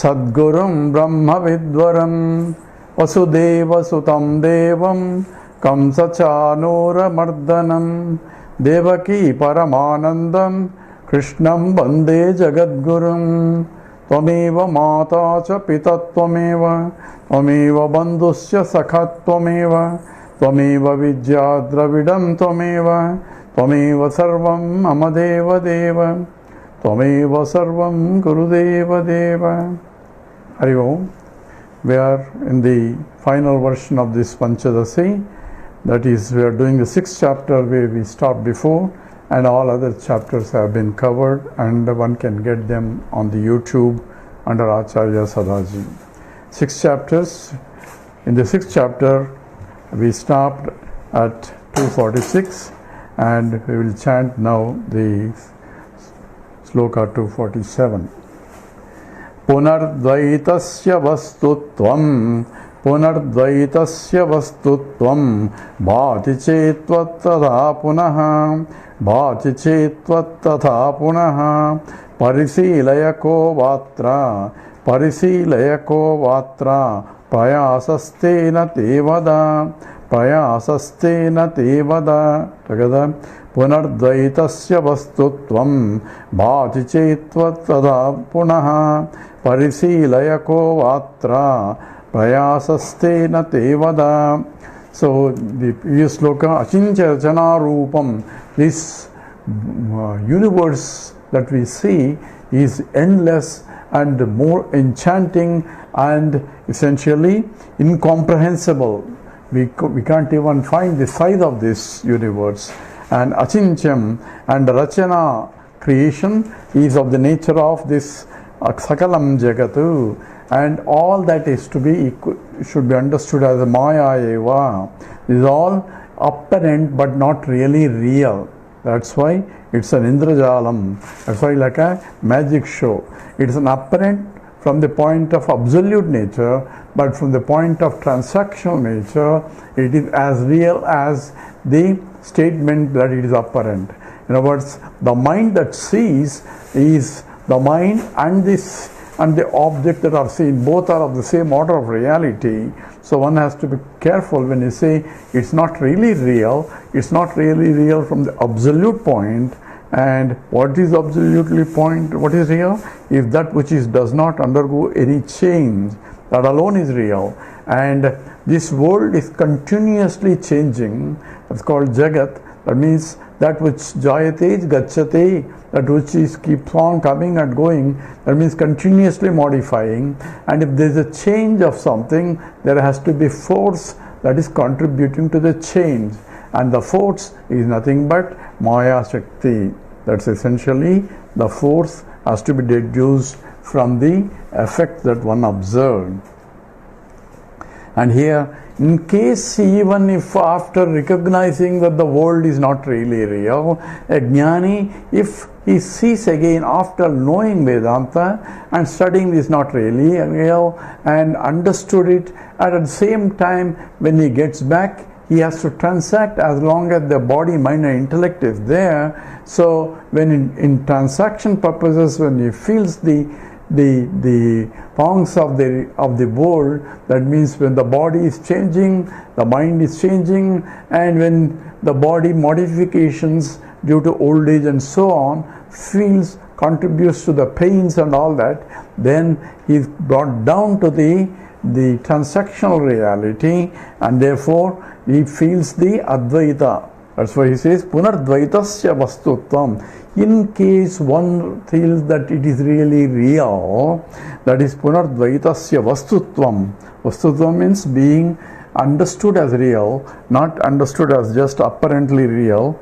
सद्गुरुं ब्रह्मविद्वरं वसुदेवसुतं देवं कंसचानूरमर्दनं देवकी परमानन्दं कृष्णं वन्दे जगद्गुरुं त्वमेव माता च पिता त्वमेव बन्धुश्च सखा त्वमेव विद्या द्रविडं त्वमेव सर्वं मम देवदेव त्वमेव सर्वं गुरुदेव देव. Hari Om. We are in the final version of this Panchadasi. That is, we are doing the 6th chapter where we stopped before, and all other chapters have been covered, and one can get them on the YouTube under Acharya Sadaji. 6 chapters. In the 6th chapter, we stopped at 246, and we will chant now the Sloka 247. Punardvaitasya vastutvam bhati chetvattatha punaha parisilayako vatra prayasastena tevada together. Punardvaitasya vastutvam bhati chetvattatha punaha parisilayako vatra prayasastena tevada. So the previous sloka, achincha rachana rupam, this universe that we see is endless and more enchanting and essentially incomprehensible. We can't even find the size of this universe. And achincham and rachana, creation, is of the nature of this sakalam jagatu, and all that is to be should be understood as maya eva. This is all apparent but not really real. That's why it's an indrajalam. That's why like a magic show. It's an apparent from the point of absolute nature, but from the point of transactional nature, it is as real as the statement that it is apparent. In other words, the mind that sees is the mind and the object that are seen, both are of the same order of reality. So one has to be careful when you say it's not really real. It's not really real from the absolute point. And what is absolutely point? What is real? If that which does not undergo any change, that alone is real. And this world is continuously changing. It's called Jagat. That means that which jayate gacchate, that which keeps on coming and going. That means continuously modifying. And if there is a change of something, there has to be force that is contributing to the change. And the force is nothing but Maya Shakti. That's essentially the force has to be deduced from the effect that one observed. And here, in case even if after recognizing that the world is not really real, a jnani, if he sees again after knowing Vedanta and studying this not really real and understood it, at the same time when he gets back, he has to transact as long as the body, mind and intellect is there. So when in transaction purposes, when he feels the pangs of the world, that means when the body is changing, the mind is changing, and when the body modifications due to old age and so on contributes to the pains and all that, then he is brought down to the transactional reality, and therefore he feels the Advaita. That's why he says Punardvaitasya vastutvam. In case one feels that it is really real, that is Punardvaitasya vastutvam. Vastutvam means being understood as real, not understood as just apparently real.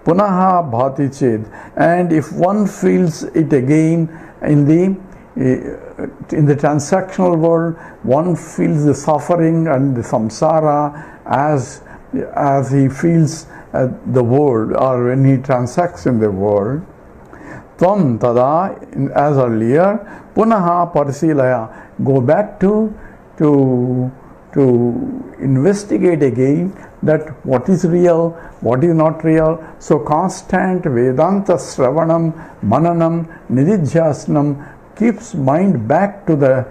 Punaha bhati ched. And if one feels it again in the transactional world, one feels the suffering and the samsara as he feels the world, or when he transacts in the world. Tvam tada, as earlier, punaha parisilaya, go back to investigate again that what is real, what is not real. So constant Vedanta Sravanam, Mananam, Nididhyasnam keeps mind back to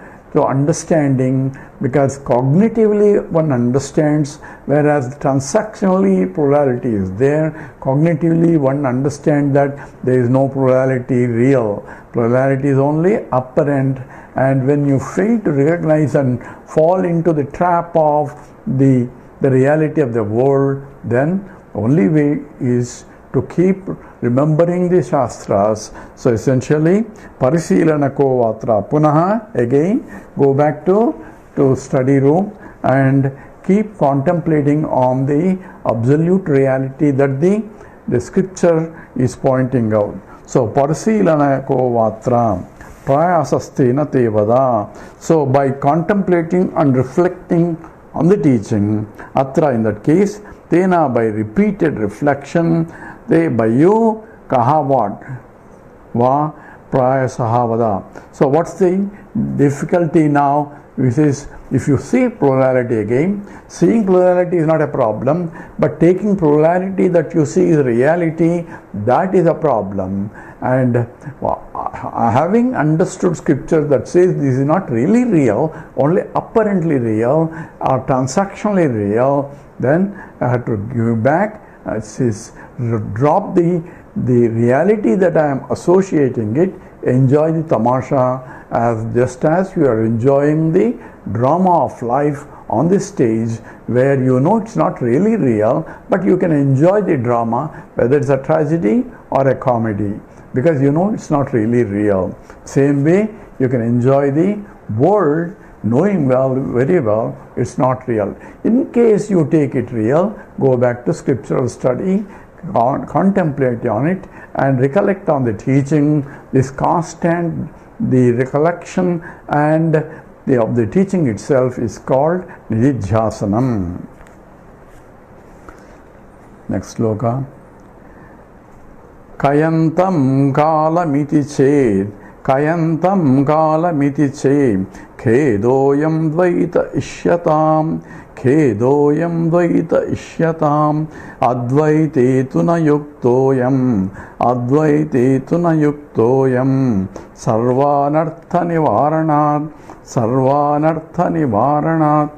understanding, because cognitively one understands, whereas transactionally plurality is there. Cognitively one understands that there is no plurality real. Plurality is only apparent, and when you fail to recognize and fall into the trap of the reality of the world, then only way is to keep remembering the Shastras. So essentially, Parisilana Kovatra Punaha, again go back to study room and keep contemplating on the absolute reality that the scripture is pointing out. So Parisilana Kovatra Prayasastina Tevada. So by contemplating and reflecting on the teaching, Atra in that case, Tena by repeated reflection, they by you kaha what? Va prayasahavada. So what's the difficulty now? Which is, if you see plurality again, seeing plurality is not a problem, but taking plurality that you see is reality, that is a problem. And having understood scripture that says this is not really real, only apparently real or transactionally real, then I have to give back, drop the reality that I am associating it, enjoy the tamasha as just as you are enjoying the drama of life on the stage, where you know it's not really real, but you can enjoy the drama, whether it's a tragedy or a comedy, because you know it's not really real. Same way, you can enjoy the world knowing very well it's not real. In case you take it real, go back to scriptural study, contemplate on it, and recollect on the teaching. This constant, the recollection and of the teaching itself is called nididhyasanam. Next sloka. Kayantam kalamiti ched, kayantam kalamiti ched, khedoyam dvaita ishyatam, khedoyam dvaita ishyatam, advaite tuna yuktoyam, advaite tuna yuktoyam, sarvanartha nivaranat, sarvanartha nivaranat.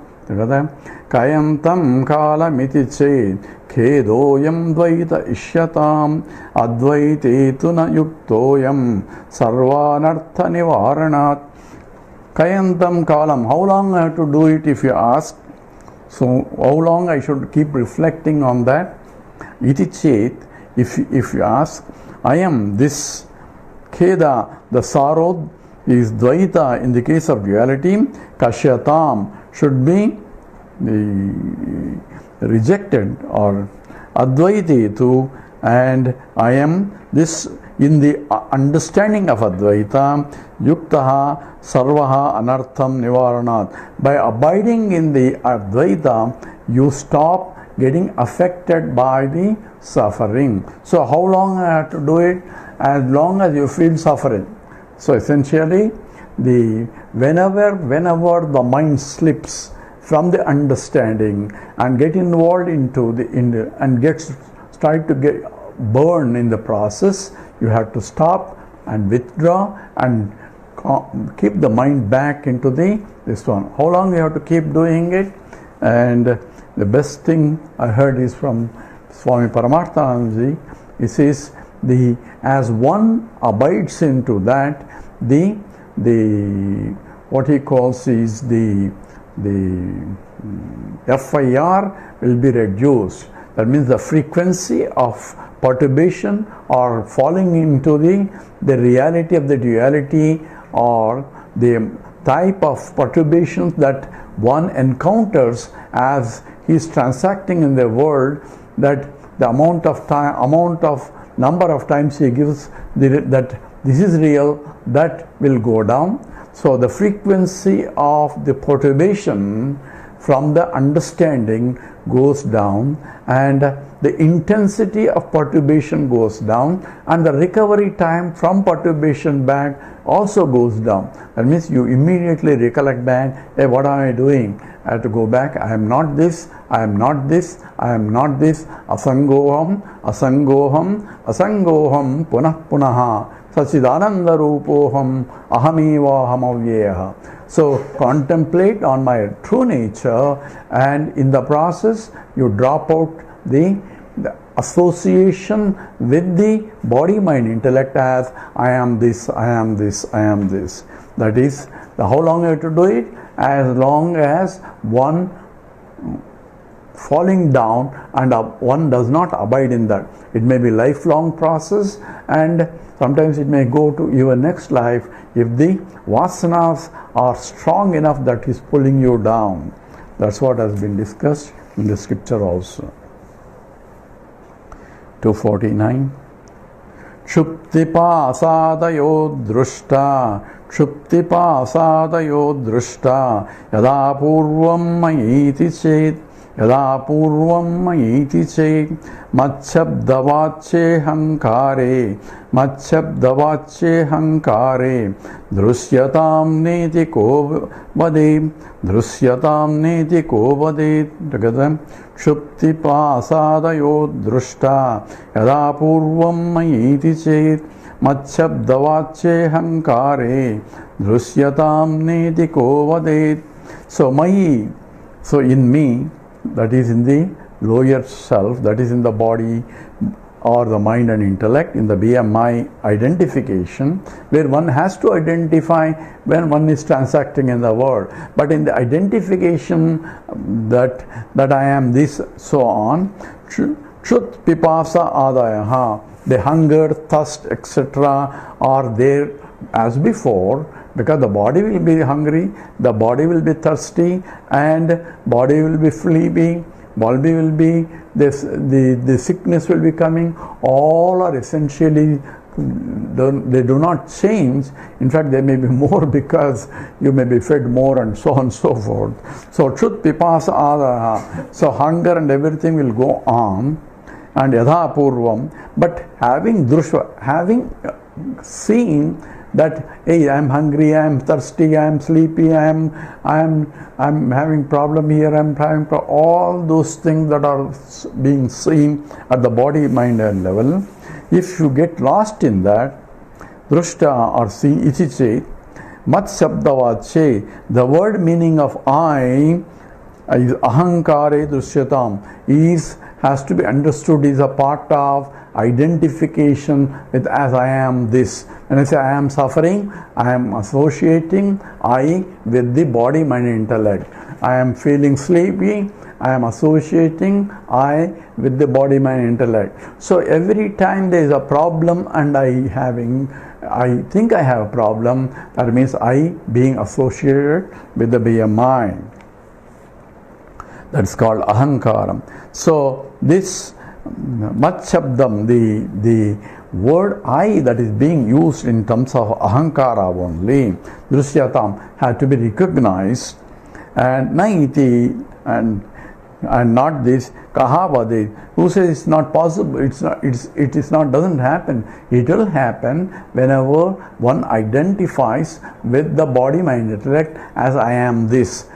Kayantam kalamiti ched, khedoyam dvaita ishyatam, advaite tuna yuktoyam, sarvanartha nivaranat. Kayantam kalam, how long I have to do it if you ask? So how long I should keep reflecting on that? Iti chet, if you ask, I am this. Kheda, the sorrow is dvaita in the case of duality. Kashyatam should be rejected, or advaiti too, and I am this in the understanding of Advaita, yuktaha sarvaha anartham nivaranat. By abiding in the Advaita, you stop getting affected by the suffering. So how long I have to do it? As long as you feel suffering. So essentially, whenever the mind slips from the understanding and get involved and start to get burned in the process, you have to stop and withdraw and keep the mind back into this one. How long you have to keep doing it? And the best thing I heard is from Swami Paramarthanandaji. He says, as one abides into that, what he calls is the FIR will be reduced. That means the frequency of perturbation or falling into the reality of the duality, or the type of perturbations that one encounters as he is transacting in the world, that the amount of number of times he gives that this is real, that will go down. So the frequency of the perturbation from the understanding goes down, and the intensity of perturbation goes down, and the recovery time from perturbation back also goes down. That means you immediately recollect back, hey, what am I doing? I have to go back. I am not this, I am not this, I am not this. Asangoham, asangoham, asangoham, punah punaha, sachidananda rupoham, ahamiva hamavyeha. So contemplate on my true nature, and in the process you drop out the association with the body, mind, intellect as I am this, I am this, I am this. That is, how long you have to do it? As long as one falling down and one does not abide in that. It may be lifelong process, and sometimes it may go to your next life if the vasanas are strong enough that is pulling you down. That's what has been discussed in the scripture also. 249. Kshuptipasadayo drushta, kshuptipasadayo drushta, yada purvam mayiti chet, yada purvam mayiti chet, machabdavache hankare, machabdavache hankare, drusyatam neti ko vade, drusyatam neti ko vade. Together. Kshuptipasadayo drushta, yada purvam mayiti chet, machabdavache hankare, drusyatam neti ko vadet. So mayi, so in me, that is in the lower self, that is in the body or the mind and intellect, in the BMI identification, where one has to identify when one is transacting in the world. But in the identification that I am this, so on, Chut pipasa adayaha, the hunger, thirst, etc. are there as before, because the body will be hungry, the body will be thirsty, and body will be sleepy, body will be this, the sickness will be coming. All are essentially, they do not change. In fact, they may be more because you may be fed more and so on and so forth. So chut pipasa adaha, so hunger and everything will go on, and yadha purvam, but having drushva, having seen that, hey, I am hungry, I am thirsty, I am sleepy, I am having problem here, I am having all those things that are being seen at the body, mind and level. If you get lost in that, drushta or see ichiche, mat shabdavache, the word meaning of I is ahankare drushyatam, has to be understood, is a part of identification with as I am this. When I say I am suffering, I am associating I with the body, mind, intellect. I am feeling sleepy, I am associating I with the body, mind, intellect. So every time there is a problem and I think I have a problem, that means I being associated with the BMI. That's called ahankaram. So this machabdam, the word I that is being used in terms of ahankara only, drusyatam, had to be recognized, and naiti, and not this kahavade, who says it's not possible, it is not, doesn't happen. It will happen whenever one identifies with the body, mind, intellect as I am this.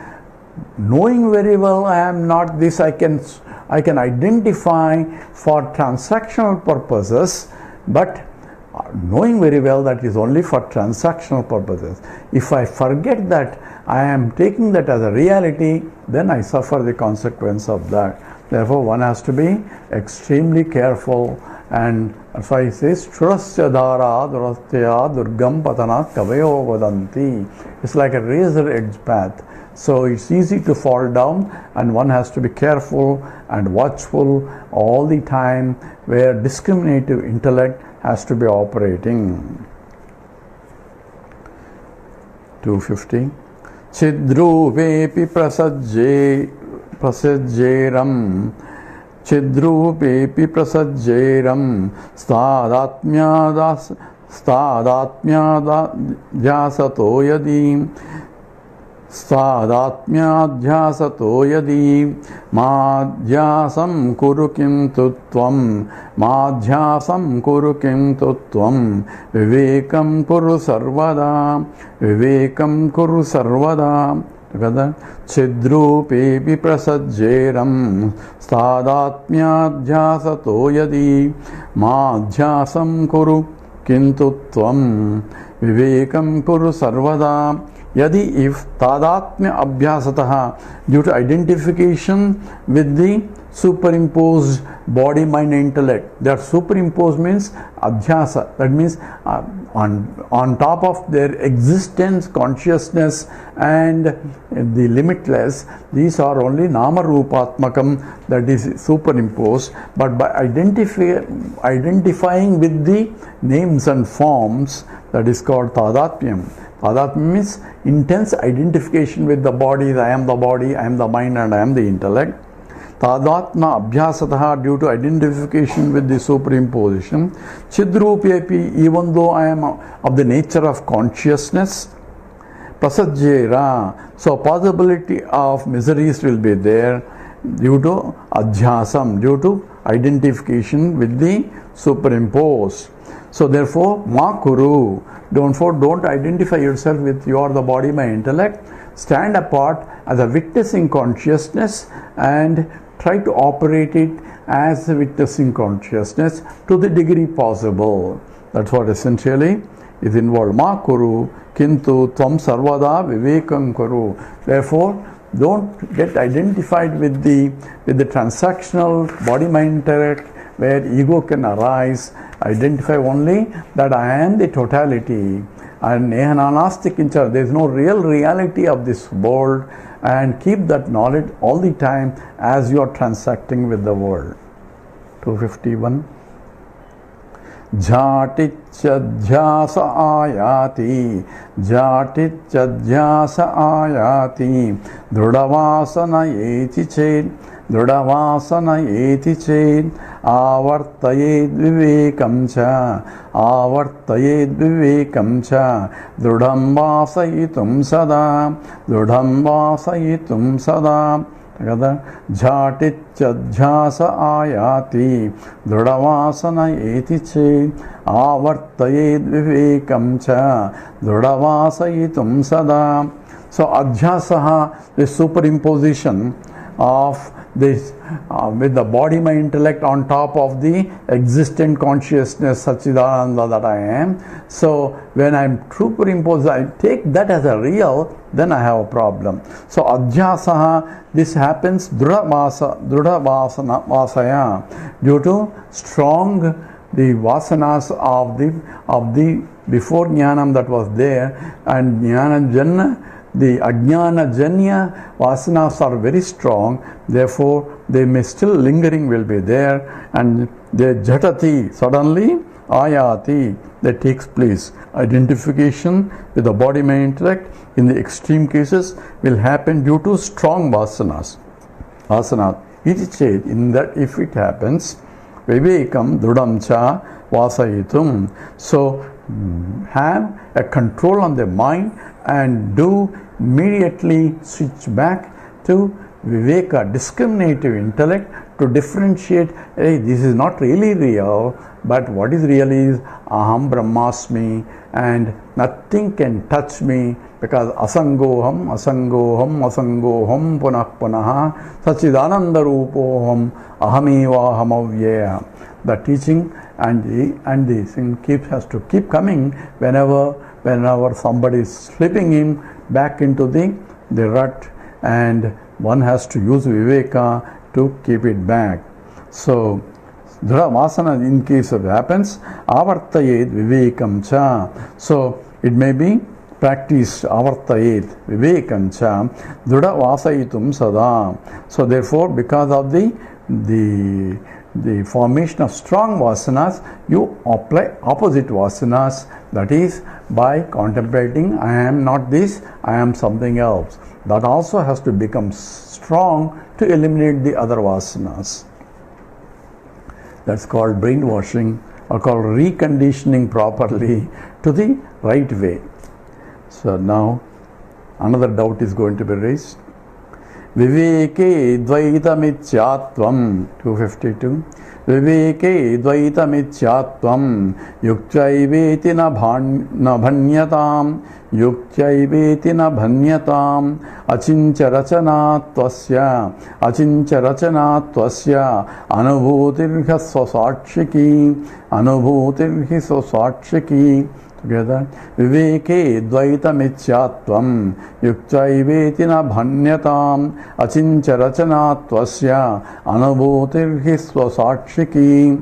Knowing very well I am not this, I can identify for transactional purposes, but knowing very well that is only for transactional purposes. If I forget that I am taking that as a reality, then I suffer the consequence of that. Therefore, one has to be extremely careful, and that's why he says, Churasya dhara durastya durgam patanat kavayo vadanti. It's like a razor edge path. So it's easy to fall down, and one has to be careful and watchful all the time, where discriminative intellect has to be operating. 250. Chidrupepi prasajjeram, chidrupepi prasajjeram, sthadatmyadas jasato yadim. Sadatmyadhyasato yadi madhyasam kuru kintu tvam madhyasam kuru kintu tvam vivekam kuru sarvada vivekam kuru sarvada. Together, Chidrupe viprasajjeram sadatmyadhyasato yadi madhyasam kuru kintu tvam vivekam kuru sarvada. Yadi, if tadatmya abhyasataha, due to identification with the superimposed body, mind, intellect. That superimposed means adhyasa. That means on top of their existence, consciousness and the limitless, these are only nama rupatmakam, that is superimposed. But by identifying with the names and forms, that is called tadatmyam. Tadatmya means intense identification with the body. I am the body, I am the mind, and I am the intellect. Tadatma abhyasataha, due to identification with the superimposition. Chidrupepi, even though I am of the nature of consciousness. Prasajjera, so possibility of miseries will be there due to adhyasam, due to identification with the superimposed. So therefore, ma kuru, don't identify yourself with you are the body, my intellect. Stand apart as a witnessing consciousness and try to operate it as a witnessing consciousness to the degree possible. That's what essentially is involved. Ma kuru kintu tvam sarvada vivekam kuru. Therefore, don't get identified with the transactional body, mind, intellect, where ego can arise. Identify only that I am the totality. And nehananastik incha, there is no real reality of this world, and keep that knowledge all the time as you are transacting with the world. 251. Jhaticchadhyasa ayati Jhaticchadhyasa ayati Drudavasana yeti ched Drudavasana yeti ched Avartayed vivekam cha Avartayed vivekam cha Drudham vasayitum sada Drudham vasayitum sada. Together, Jhaticchadhyasa ayati Drudavasana eti che Avartayed vivekam cha Drudavasayitum sada. So adhyasaha, the superimposition of this with the body, my intellect on top of the existent consciousness Satchidananda that I am. So when I am superimposed, I take that as a real, then I have a problem. So adhyasaha, this happens drudhavasaya, due to strong the vasanas of the before jnanam that was there, and jnana janna, the ajnana janya vasanas are very strong, therefore they may still lingering will be there, and the jhatati, suddenly ayati, that takes place. Identification with the body, mind, intellect in the extreme cases will happen due to strong vasanas. Asana. It is said in that if it happens, vivekam drudam cha vasayitum. So have a control on the mind and do immediately switch back to viveka, discriminative intellect, to differentiate, hey, this is not really real, but what is real is aham brahmasmi, and nothing can touch me, because asangoham punah punah sachidananda rupoham ahamevaham avyaya. The teaching and the thing has to keep coming whenever somebody is slipping in back into the rut, and one has to use viveka to keep it back. So Drudhavasana, in case of happens, avartayed vivekam cha. So it may be practiced avartayed vivekam cha drudhavasayitum sada. So therefore, because of the formation of strong vasanas, you apply opposite vasanas, that is by contemplating I am not this, I am something else. That also has to become strong to eliminate the other vasanas. That's called brainwashing, or called reconditioning properly to the right way. So now another doubt is going to be raised. Viveke dvaitamityatvam, 252. Viveke dvaitamityatvam yukchaiveti na bhanyatam yukchaiveti na bhanyatam achincha rachanatvasya anubhutirhi swasakshiki together. Viveke dvaitamityatvam yukchaiveti na bhanyatam achincha rachanatvasya anubhutirhi swasakshiki.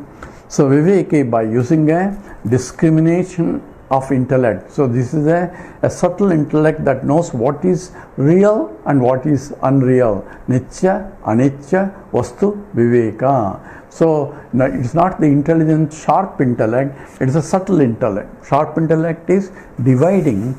So Viveke, by using a discrimination of intellect. So this is a subtle intellect that knows what is real and what is unreal. Nitya, anitya, vastu, viveka. So it's not the intelligent, sharp intellect, it is a subtle intellect. Sharp intellect is dividing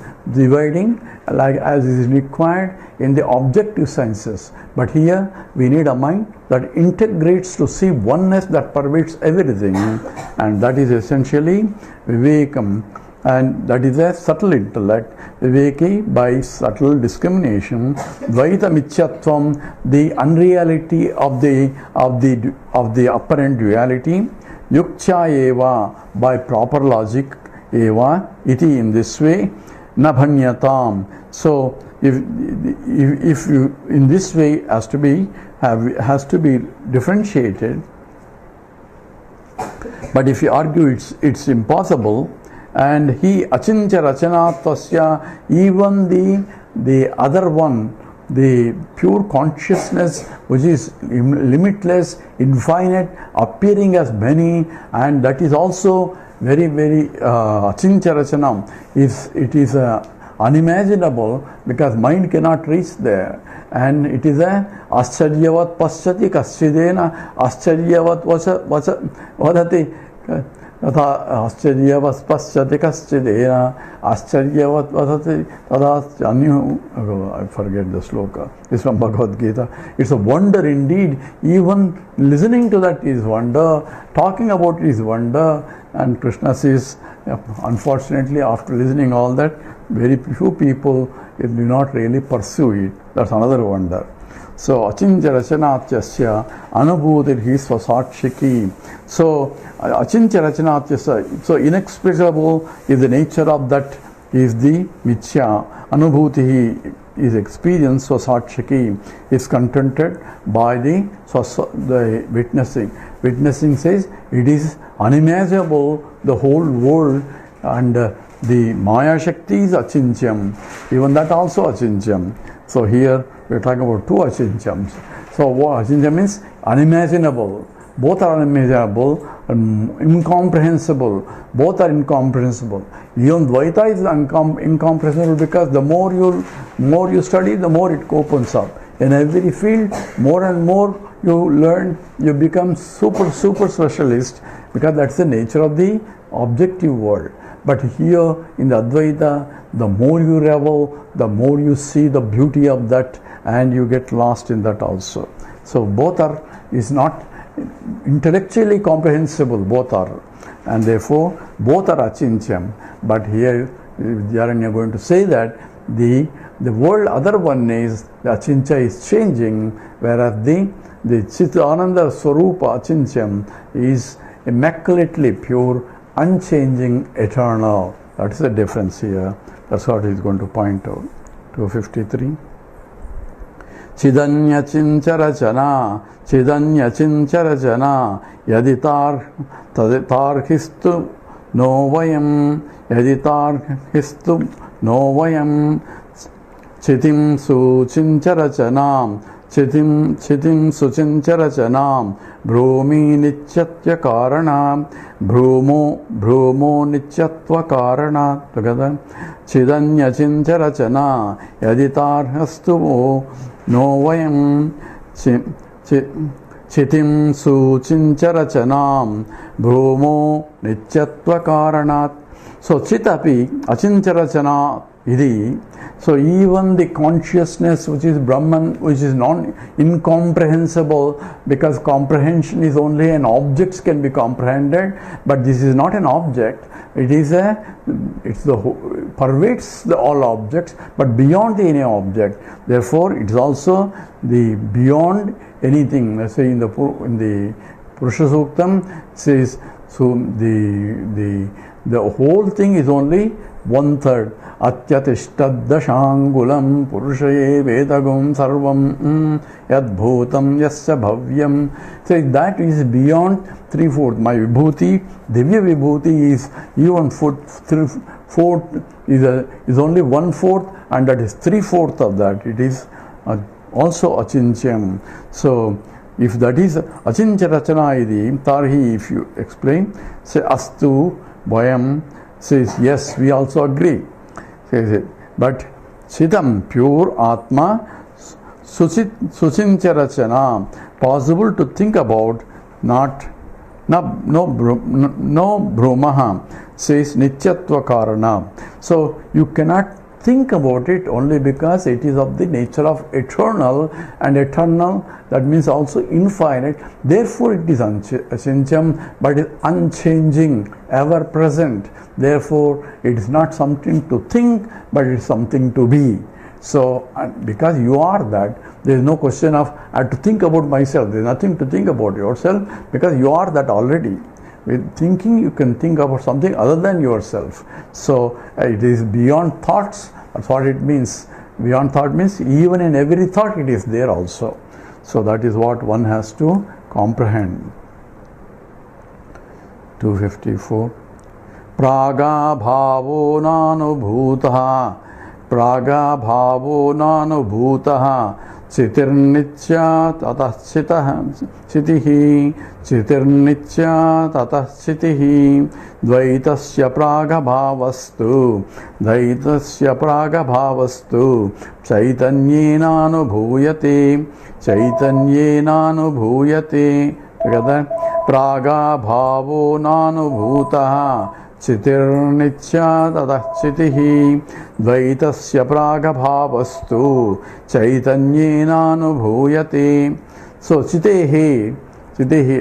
like as is required in the objective senses. But here we need a mind that integrates to see oneness that pervades everything, and that is essentially vivekam. And that is a subtle intellect. Viveki, by subtle discrimination, dvaita michyatvam, the unreality of the apparent duality, yukcha eva, by proper logic, eva iti, in this way, na bhanyatam. So if you in this way has to be differentiated. But if you argue it's impossible, and he achincha rachanatvasya, even the other one, the pure consciousness which is limitless, infinite, appearing as many, and that is also very achincha rachanam, it is unimaginable, because mind cannot reach there. And it is a ascharyavat paschati kaschidena ascharyavat vadati आश्चर्यवत् पश्यति कश्चिदेन आश्चर्यवत् वदति तदा I forget the sloka. It's from Bhagavad Gita. It's a wonder indeed. Even listening to that is wonder. Talking about it is wonder. And Krishna says, unfortunately, after listening all that, very few people do not really pursue it. That's another wonder. So achincha rachanatyasya anubhutirhi swasakshiki. So achincha rachanatyasya, so inexpressible is the nature of that, is the mithya. Anubhutihi is experience, swasakshiki is contented by the witnessing. Witnessing says it is unimaginable, the whole world, and the Maya Shakti is achincham. Even that also achincham. So here we are talking about two achinchams. So what achincham means? Unimaginable. Both are unimaginable, incomprehensible. Both are incomprehensible. Even Dvaita is incomprehensible, because the more you study, the more it opens up. In every field, more and more you learn, you become super specialist, because that's the nature of the objective world. But here in the Advaita, the more you revel, the more you see the beauty of that, and you get lost in that also. So both is not intellectually comprehensible, both are, and therefore both are achincham. But here Dhyaranya going to say that the world other one is the achincha is changing, whereas the Chitananda Swarupa achincham is immaculately pure, unchanging, eternal. That is the difference here. That's what he is going to point out. 253. Chidanya chinchara jana yadi tarhistu no vayam chitim su chinchara janam chitim su chinchara janam bhrumi nityatya karanam bhrumo nityatva karana. Together. Chidanya chinchara jana yadi tarhistu no vayam chitim su chinchara chanam bhrumo nityatva karanat. So chitapi achinchara chana Iti. So even the consciousness which is Brahman, which is incomprehensible, because comprehension is only an object can be comprehended, but this is not an object. It's pervades the all objects, but beyond any object. Therefore, it is also the beyond anything. Let's say in the Purusha Suktam says, so the whole thing is only 1/3. Atyatishtaddashangulam purushaye vedagum sarvam yadbhutam yasya bhavyam. So that is beyond 3/4. My vibhuti, divya vibhuti is even 3/4 is only 1/4, and that is 3/4 of that. It is also achincham. So if that is achincha rachana idi, tarhi, if you explain, say astu vayam, says yes, we also agree. Says it. But Chitam, pure Atma, Suchincha Rachana, possible to think about, no Brahmaha, says Nityatva Karana. So you cannot think about it only because it is of the nature of eternal, and eternal, that means also infinite. Therefore it is achincham, but it is unchanging, ever present. Therefore it is not something to think, but it is something to be. So because you are that, there is no question of I have to think about myself. There is nothing to think about yourself, because you are that already. With thinking, you can think about something other than yourself. So it is beyond thoughts. That's what it means. Beyond thought means even in every thought it is there also. So that is what one has to comprehend. 254. Praga bhavo nanubhutaha, praga bhavo nanubhutaha, chitirnitya tatah chitihi, chitirnitya tatah chitihi, dvaitasya praga bhavastu, dvaitasya praga bhavastu, chaitanyena anubhuyate, chaitanyena anubhuyate. Together, praga bhavo nanubhutaha, chitirnitya tatah chitihi, dvaitasya praga bhavastu, chaitanyena anubhuyate. So chitehi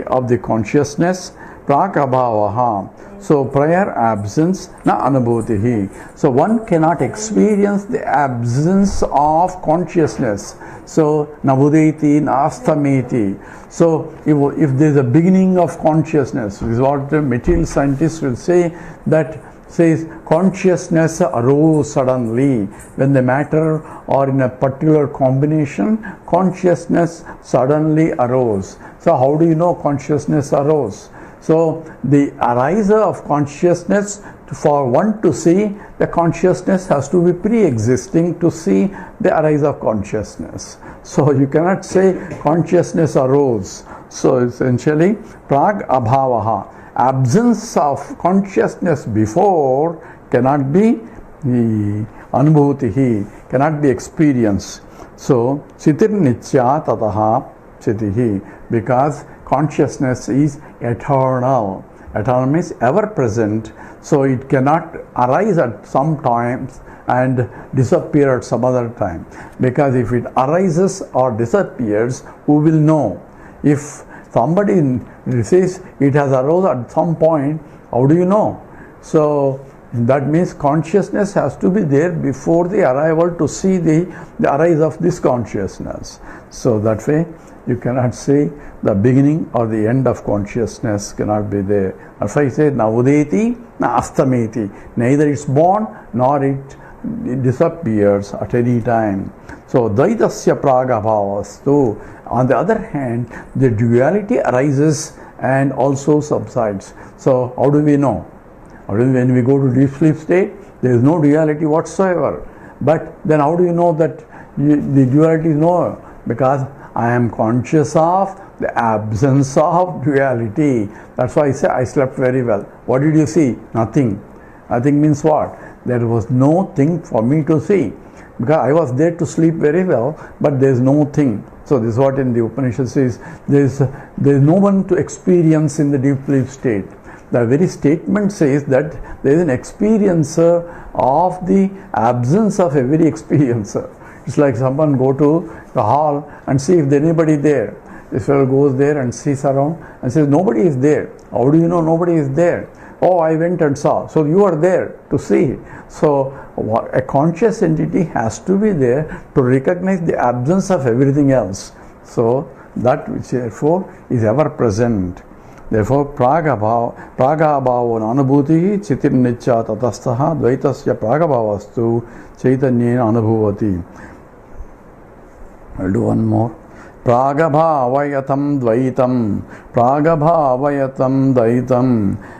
of the consciousness, praga bhavaha. So prior absence, na anubhutihi. So one cannot experience the absence of consciousness. So navudeti nastameti. So if there is a beginning of consciousness, this is what the material scientists will say, that says consciousness arose suddenly. When the matter or in a particular combination, consciousness suddenly arose. So how do you know consciousness arose? So the ariser of consciousness, for one to see, the consciousness has to be pre-existing to see the arise of consciousness. So you cannot say consciousness arose. So essentially, prag abhavaha, absence of consciousness before cannot be anubhutihi, cannot be experienced. So chitir nitya tataha chitihi, because consciousness is eternal. Eternal means ever present, so it cannot arise at some times and disappear at some other time. Because if it arises or disappears, who will know? If somebody says it has arose at some point, how do you know? So that means consciousness has to be there before the arrival to see the arise of this consciousness. So that way you cannot say the beginning or the end of consciousness cannot be there. That's why I say navudeti na astameti. Neither it's born nor it disappears at any time. So dvaitasya praga bhavastu. On the other hand, the duality arises and also subsides. So how do we know? When we go to deep sleep state, there is no duality whatsoever. But then how do you know that the duality is no? Because I am conscious of the absence of duality. That's why I say I slept very well. What did you see? Nothing. Nothing means what? There was no thing for me to see. Because I was there to sleep very well, but there is no thing. So this is what in the Upanishad says, there is no one to experience in the deep sleep state. The very statement says that there is an experiencer of the absence of every experiencer. It's like someone go to the hall and see if there's anybody there. This fellow goes there and sees around and says, nobody is there. How do you know nobody is there? Oh, I went and saw. So you are there to see. So a conscious entity has to be there to recognize the absence of everything else. So that which therefore is ever present. Therefore, pragabhavo anubhuti chitirniccha tatastaha dvaitasya pragabhavastu chaitanyena anubhuvati. I'll do one more. Pragabhavayatam dvaitam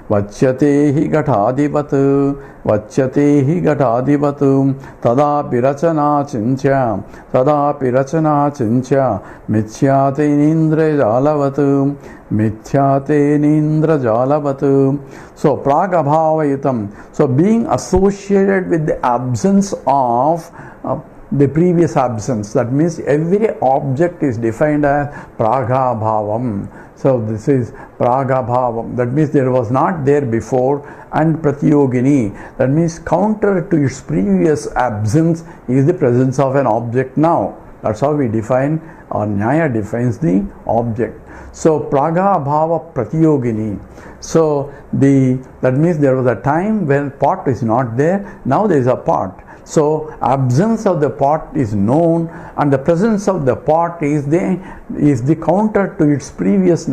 vachyate hi gatadivatu tadapi rachana cincha mithyate nindra jalavatu. So pragabhavayatam, so being associated with the absence of the previous absence. That means every object is defined as pragabhavam. So this is pragabhavam. That means there was not there before. And pratyogini, that means counter to its previous absence is the presence of an object now. That's how we define, or Nyaya defines the object. So pragabhava pratyogini. So that means there was a time when pot is not there. Now there is a pot. So absence of the pot is known, and the presence of the pot is the counter to its previous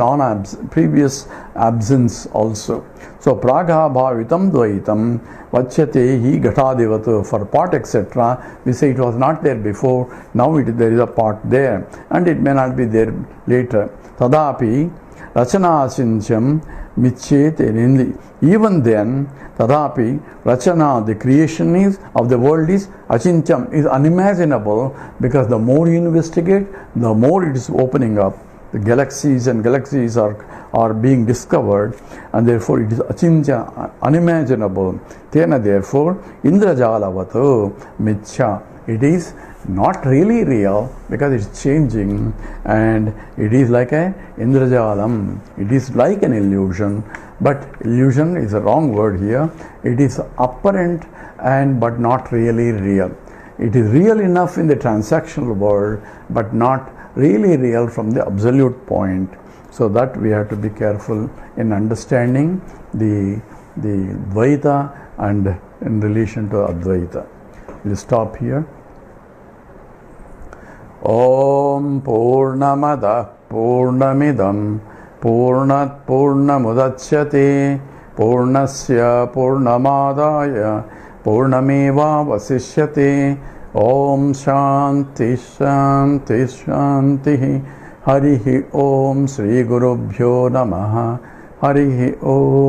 absence also. So pragabhavitam dvaitam vachyate hi gatadivatu. For pot etc., we say it was not there before, now there is a pot there, and it may not be there later. Tadapi rachana cincham michyate. Even then, tadapi rachana, the creation of the world is achincham, is unimaginable, because the more you investigate, the more it is opening up. The galaxies are being discovered, and therefore it is achincha, unimaginable. Tena, therefore, indrajalavatu mithya. It is not really real because it's changing, and it is like a indrajalam. It is like an illusion, but illusion is a wrong word here. It is apparent but not really real. It is real enough in the transactional world, but not really real from the absolute point. So that we have to be careful in understanding the Dvaita and in relation to Advaita. We'll stop here. Om Purnamada Purnamidam Purnat Purnamudachyate Purnasya Purnamadaya Purnameva Vasishyate. Om Shanti Shanti Shanti. Harihi Om Sri Gurubhyo Namaha. Harihi Om.